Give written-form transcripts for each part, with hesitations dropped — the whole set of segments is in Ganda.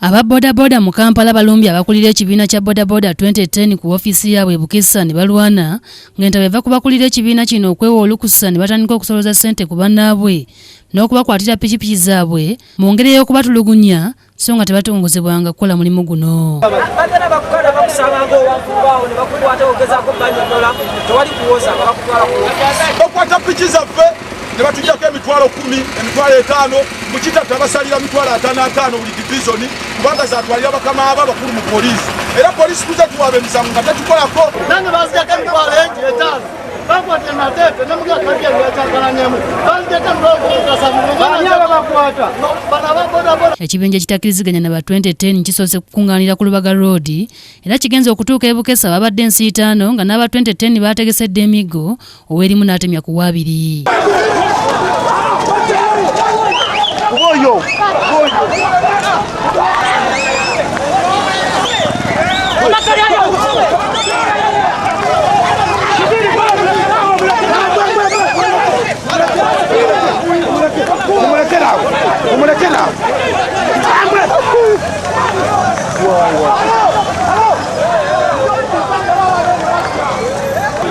Aba boda boda mu Kampala balumbye abakulira ekibiina kya boda boda 2010 ku ofisi yaabwe Bukisa ne balwana ng'enta beva kubakulira ekibiina kino okwewa olukusa ne batandika okusoloza ssente ku bannaabwe n'okubakwatira pikipiki zaabwe mu ngeri y'okubatulugunya so nga tebatongozebwanga kukola mulimu guno. Nebatujjako emitwalo 10, emitwalo 5, mukita tabasalira emitwalo 5 buli division kubanga zatwalira bakama aba bakulu mu poliisi. Era poliisi tuze tuwabe emisango nga tetukolako. Nange bazijjako emitwalo 5. Bakwata amatepe namuga kaje lwachakalanyemu. Bazijjako ekibinja ekitakiriziganya na ba 2010 kisoose kukungaanira ku Lubaga Road era kigenze okutuuka e Bukesa babadde ensi 5 nga n'aba 2010 bategesedde emigo ow'erimu n'atemya ku waabiri.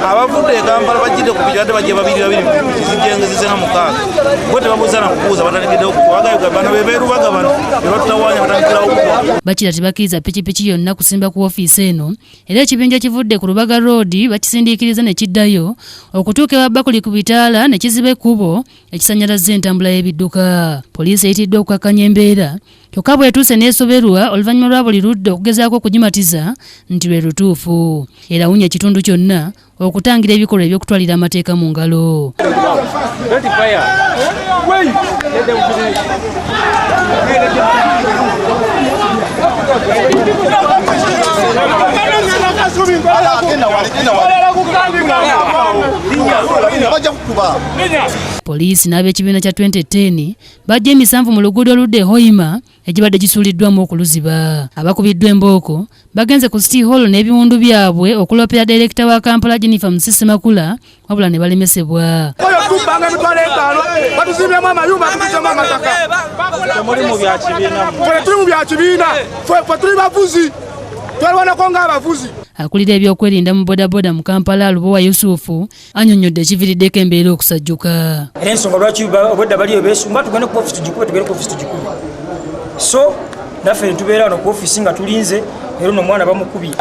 Abavudde Kampala bajjidde ku bijjadde bajje babiri zijengezise nga mukaaga bo tebabuzana kubuuza batandikiddewo kuwagayo bano bebeerubaga bano bebatutawanya batandikirawo kuwa bakira tebakkiriza pikipiki yonna kusimba ku ofiisi eno era ekibinja kivudde ku Lubaga Road bakisindiikiriza ne kiddayo okutuuka ewa Bakuli ku bitaala ne kiziba ekkubo ekisannyalazza entambula y'ebidduka. Poliisi eyitiddwa okukakkanya embeera kyokka bw'etuuse n'esoberwa oluvannyuma lwa buli ludda okugezaako okugimatiza nti lwe lutuufu era awunya ekitundu kyonna okutangira ebikolwa eby'okutwalira amateeka mu ngalo. Poliisi n'ab'ekibiina kya 2010 bajja emisanvu mu luguudo oludda e Hoima egibadde gisuuliddwamu okuluziba. Abakubiddwa embooko bagenze ku City Hall n'ebiwundu byabwe okulopera Director wa Kampala Jennifer Musisi Makula wabula ne balemesebwa. Akulira ebyokwerinda mu bodaboda mu Kampala Lubowa Yusufu annyonnyodde ekiviiriddeko embeera okusajjuka. Ensonga lwaki obwedda baliyo beesumba tugende ku ofisi tugikube. So naffe ne tubeera wano ku ofisi nga tulinze era ono omwana bamukubye.